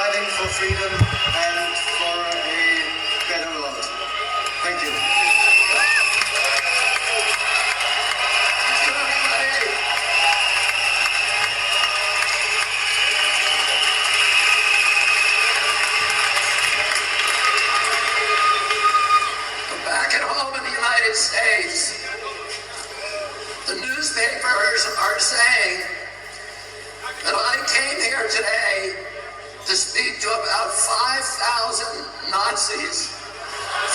fighting for freedom and for a better world. Thank you. Back at home in the United States, the newspapers are saying that I came here today to speak to about 5,000 Nazis.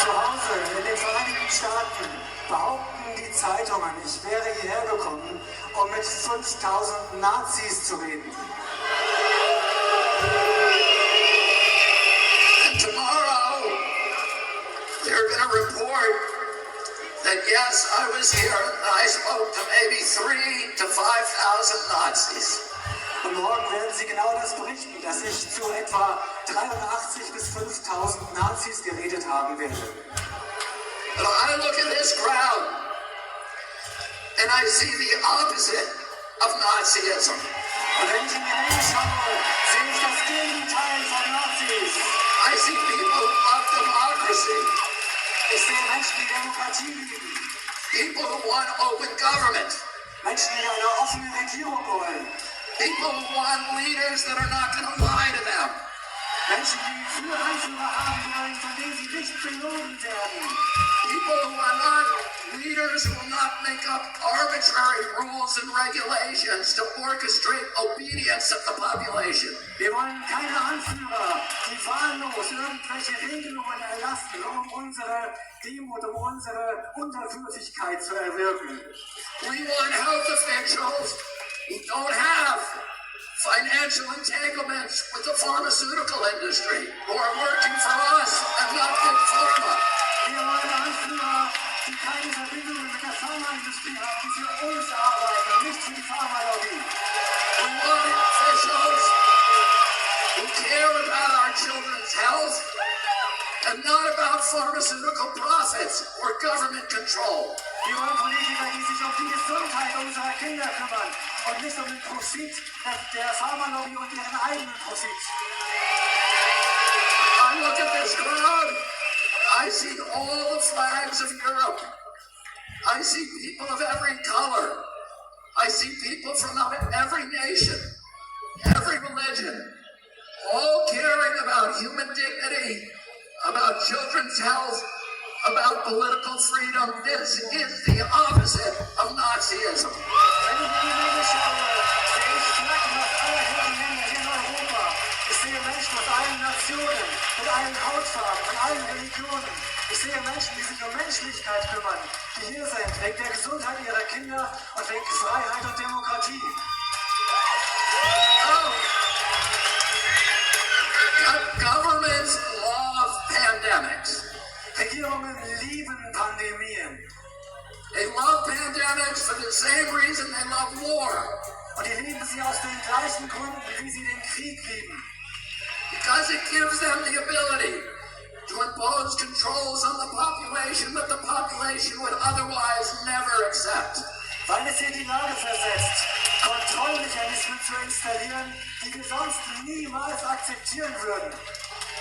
Zu Hause in den Vereinigten Staaten behaupten die Zeitungen, ich wäre hierher gekommen, um mit 5.000 Nazis zu reden. And tomorrow, they're going to report that yes, I was here and I spoke to maybe 3,000 to 5,000 Nazis. Und morgen werden sie genau das berichten, dass ich zu etwa 83.000 bis 5.000 Nazis geredet haben werde. But I look at this crowd and I see the opposite of Nazism. Und wenn ich in die Menge schaue, sehe ich das Gegenteil von Nazis. I see people who love democracy. Ich sehe Menschen, die Demokratie lieben. People who want open government. Menschen, die eine offene Regierung wollen. People who want leaders that are not going to lie to them. Menschen, die Führer haben wollen, von denen sie nicht belogen werden. People who are not leaders who will not make up arbitrary rules and regulations to orchestrate obedience of the population. Wir wollen keine Anführer, die wahllos irgendwelche Regelungen erlassen, um unsere Demut, um unsere Unterwürfigkeit zu erwirken. We want health officials who don't have financial entanglements with the pharmaceutical industry, who are working for us and not Big Pharma. Wir wollen Anführer, die keine Verbindungen mit der Pharmaindustrie haben, die für uns arbeiten und nicht für die Pharmalobby. We want officials who care about our children's health and not about pharmaceutical profits or government control. Wir wollen Politiker, die sich um die Gesundheit unserer Kinder kümmern und nicht um den Profit der Pharmalobby und ihren eigenen Profit. I look at this crowd, I see all the flags of Europe. I see people of every color. I see people from every nation, every religion, all caring about human dignity, about children's health, about political freedom. This is the opposite of Nazism. Wenn ich in die Menge schaue, sehe ich Flaggen aus aller Herren Länder hier in Europa. Ich sehe Menschen aus allen Nationen, mit allen Hautfarben, von allen Religionen. Ich sehe Menschen, die sich um Menschlichkeit kümmern, die hier sind, wegen der Gesundheit ihrer Kinder und wegen Freiheit und Demokratie. Oh. Governments love pandemics. Regierungen lieben Pandemien. They love pandemics for the same reason they love war. Und die lieben sie aus den gleichen Gründen, wie sie den Krieg lieben. Because it gives them the ability to impose controls on the population that the population would otherwise never accept. Weil es sie in die Lage versetzt, Kontrollmechanismen zu installieren, die wir sonst niemals akzeptieren würden.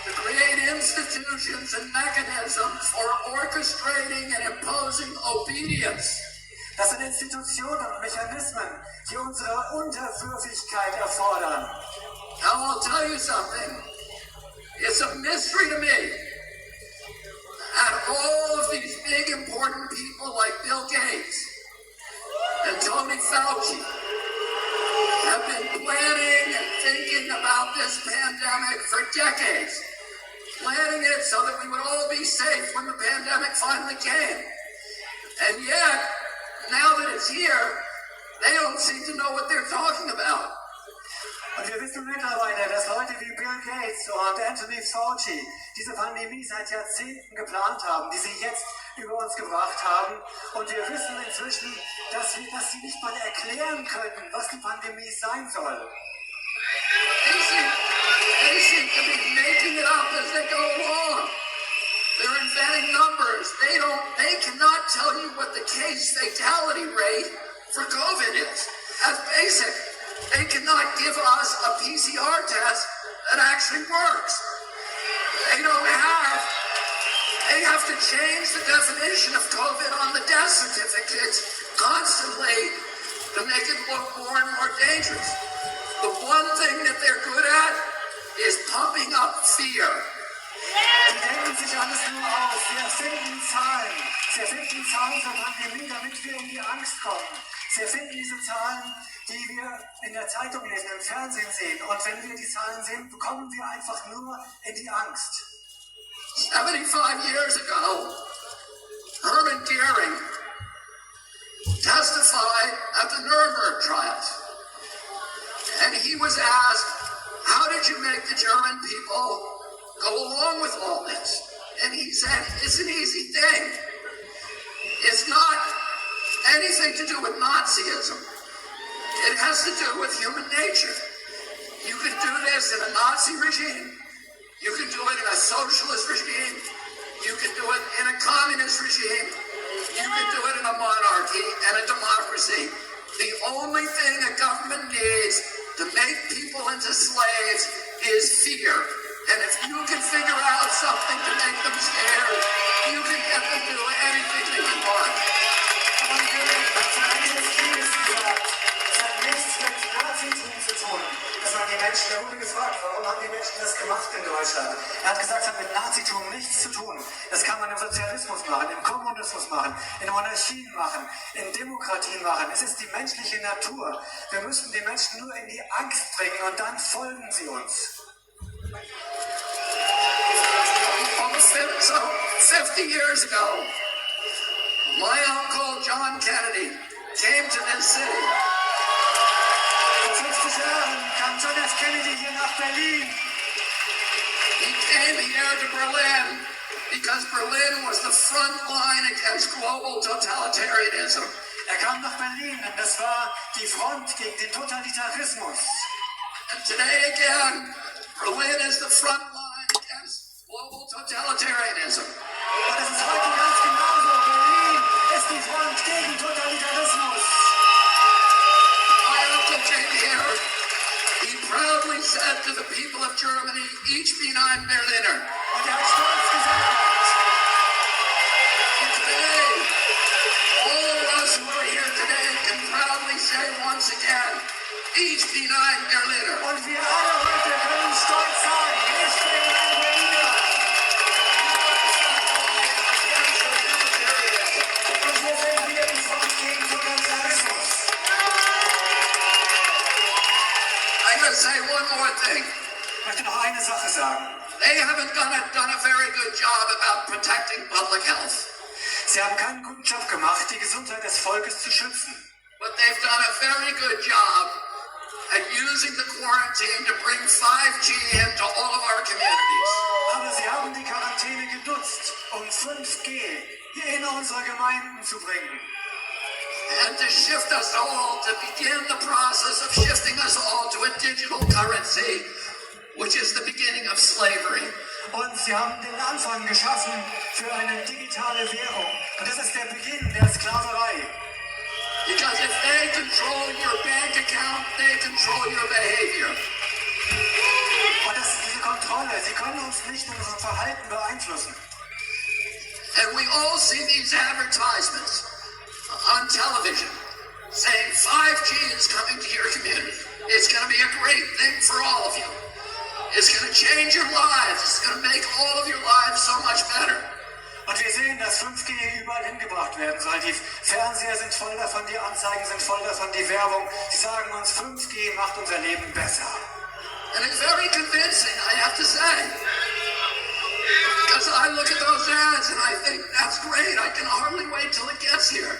To create institutions and mechanisms for orchestrating and imposing obedience. Das sind Institutionen und Mechanismen, die unsere Unterwürfigkeit erfordern. Now I'll tell you something. It's a mystery to me that all of these big important people like Bill Gates and Tony Fauci have been planning and thinking about this pandemic for decades. Planning it so that we would all be safe when the pandemic finally came. And yet, now that it's here, they don't seem to know what they're talking about. Und wir wissen mittlerweile, dass Leute wie Bill Gates und Anthony Fauci diese Pandemie seit Jahrzehnten geplant haben, die sie jetzt über uns gebracht haben. Und wir wissen inzwischen, dass sie nicht mal erklären können, was die Pandemie sein soll. They seem to be making it up as they go along. They're inventing numbers. They cannot tell you what the case fatality rate for COVID is. That's basic. They cannot give us a PCR test that actually works. They have to change the definition of COVID on the death certificates constantly to make it look more and more dangerous. The one thing that they're good at is pumping up fear. Die denken sich alles nur aus. Sie erfinden Zahlen. Sie erfinden Zahlen zur Pandemie, damit wir in die Angst kommen. Sie erfinden diese Zahlen, die wir in der Zeitung lesen, im Fernsehen sehen. Und wenn wir die Zahlen sehen, bekommen wir einfach nur in die Angst. 75 years ago, Herman Goering testified at the Nuremberg trials. And he was asked, how did you make the German people go along with all this? And he said, it's an easy thing. It's not anything to do with Nazism. It has to do with human nature. You can do this in a Nazi regime. You can do it in a socialist regime. You can do it in a communist regime. You can do it in a monarchy and a democracy. The only thing a government needs to make people into slaves is fear. And if you can figure out something to make them scared, you can get them to do anything that you want. Und zum Ende des Krieges gesagt, es hat nichts mit Nazitum zu tun, dass man die Menschen, er wurde gefragt, warum haben die Menschen das gemacht in Deutschland? Er hat gesagt, es hat mit Nazitum nichts zu tun. Das kann man im Sozialismus machen, im Kommunismus machen, in Monarchien machen, in Demokratien machen. Es ist die menschliche Natur. Wir müssen die Menschen nur in die Angst bringen und dann folgen sie uns. Almost 50 years ago, my uncle John Kennedy came to this city. Vor 50 Jahren kam John F. Kennedy hier nach Berlin. He came here to Berlin because Berlin was the front line against global totalitarianism. Er kam nach Berlin, denn das war die Front gegen den Totalitarismus. And today again, Berlin is the front line against global totalitarianism. Und das ist heute ganz genauso. Berlin ist die Front gegen Totalitarismus. My uncle came here. He proudly said to the people of Germany, ich bin ein Berliner. Und er hat stolz gesagt, And today, all of us who are here today can proudly say once again, ich bin ein Berliner. und wir alle heute können stolz sagen, ich bin ein Berliner. Und wir sind wieder die Front gegen Totalitarismus. I'm going to say one more thing. Ich möchte noch eine Sache sagen. They haven't done a very good job about protecting public health, Sie haben keinen guten Job gemacht, die Gesundheit des Volkes zu schützen. but they've done a very good job at using the quarantine to bring 5G into all of our communities. Aber sie haben die Quarantäne genutzt, um 5G in unsere Gemeinden zu bringen. And to shift us all, to begin the process of shifting us all to a digital currency, which is the beginning of slavery. Und sie haben den Anfang geschaffen für eine digitale Währung. Und das ist der Beginn der Sklaverei. Because if they control your bank account, they control your behavior. Und das ist diese Kontrolle. Sie können uns nicht in unserem Verhalten beeinflussen. And we all see these advertisements on television saying 5G is coming to your community. It's going to be a great thing for all of you. It's going to change your lives. It's going to make all of your lives so much better. Und wir sehen, dass 5G überall hingebracht werden soll. Die Fernseher sind voll davon, die Anzeigen sind voll davon, die Werbung. Sie sagen uns, 5G macht unser Leben besser. And it's very convincing, I have to say. Because I look at those ads and I think, that's great. I can hardly wait till it gets here.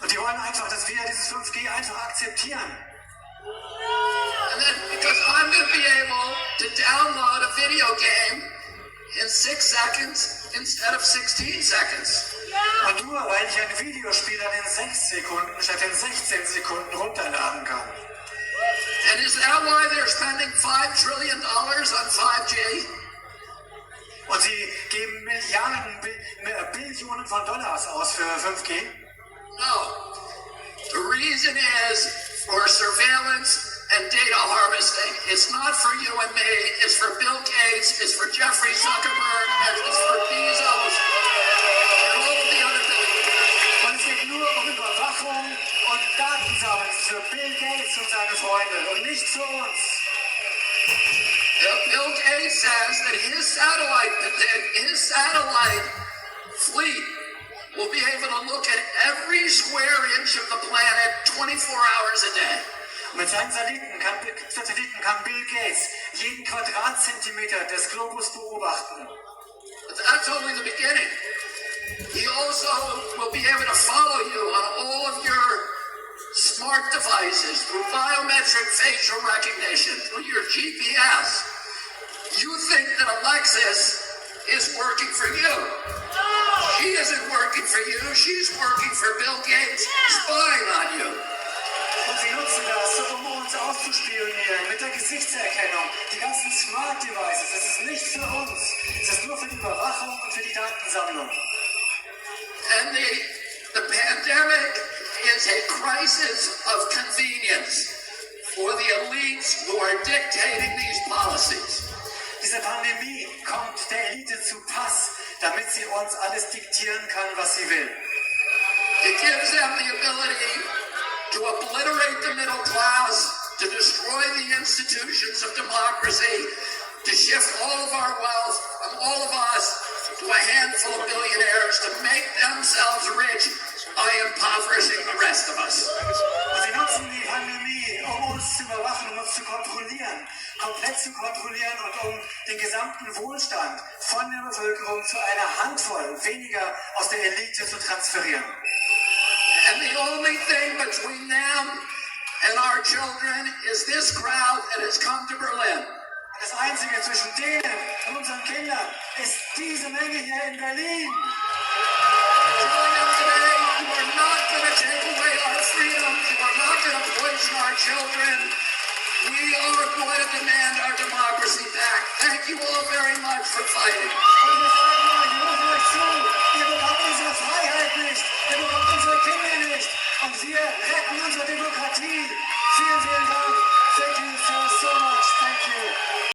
Und die wollen einfach, dass wir dieses 5G einfach akzeptieren. And then because I'm going to be able to download a video game in 6 seconds instead of 16 seconds. Und nur weil ich ein Videospiel dann in 6 Sekunden statt in 16 Sekunden runterladen kann. And is that why they're spending $5 trillion on 5G? Und sie geben Milliarden, Billionen von Dollars aus für 5G. No. The reason is for surveillance and data harvesting. It's not for you and me. It's for Bill Gates. It's for Jeffrey Zuckerberg. And it's for Bezos and all of the other billionaires. Und es geht nur um Überwachung und Datensammeln für Bill Gates und seine Freunde und nicht für uns. Bill Gates says that his satellite fleet will be able to look at every square inch of the planet 24 hours a day. Mit seinen Satelliten kann Bill Gates jeden Quadratzentimeter des Globus beobachten. But that's only the beginning. He also will be able to follow you on all of your smart devices through biometric facial recognition, through your GPS. You think that Alexis is working for you. She isn't working for you. She's working for Bill Gates, spying on you. Und sie nutzen das, um uns auszuspionieren mit der Gesichtserkennung. Die ganzen Smart Devices, das ist nicht für uns. Es ist nur für die Überwachung und für die Datensammlung. And the pandemic is a crisis of convenience for the elites who are dictating these policies. Diese Pandemie kommt der Elite zu Pass, damit sie uns alles diktieren kann, was sie will. It gives them the ability to obliterate the middle class, to destroy the institutions of democracy, to shift all of our wealth from all of us to a handful of billionaires to make themselves rich by impoverishing the rest of us. Und sie nutzen die Pandemie, um uns zu überwachen, um uns zu kontrollieren, komplett zu kontrollieren und um den gesamten Wohlstand von der Bevölkerung zu einer Handvoll weniger aus der Elite zu transferieren. And the only thing between them and our children is this crowd that has come to Berlin. Das Einzige zwischen denen und unseren Kindern ist diese Menge hier in Berlin. Telling them today, you are not going to take away our freedoms. You are not going to poison our children. We are going to demand our democracy back. Thank you all very much for fighting. Und wir sagen euch, wir rufen euch zu, ihr bekommt unsere Freiheit nicht, ihr bekommt unsere Kinder nicht und wir retten unsere Demokratie. Vielen, vielen Dank. Thank you so much. Thank you.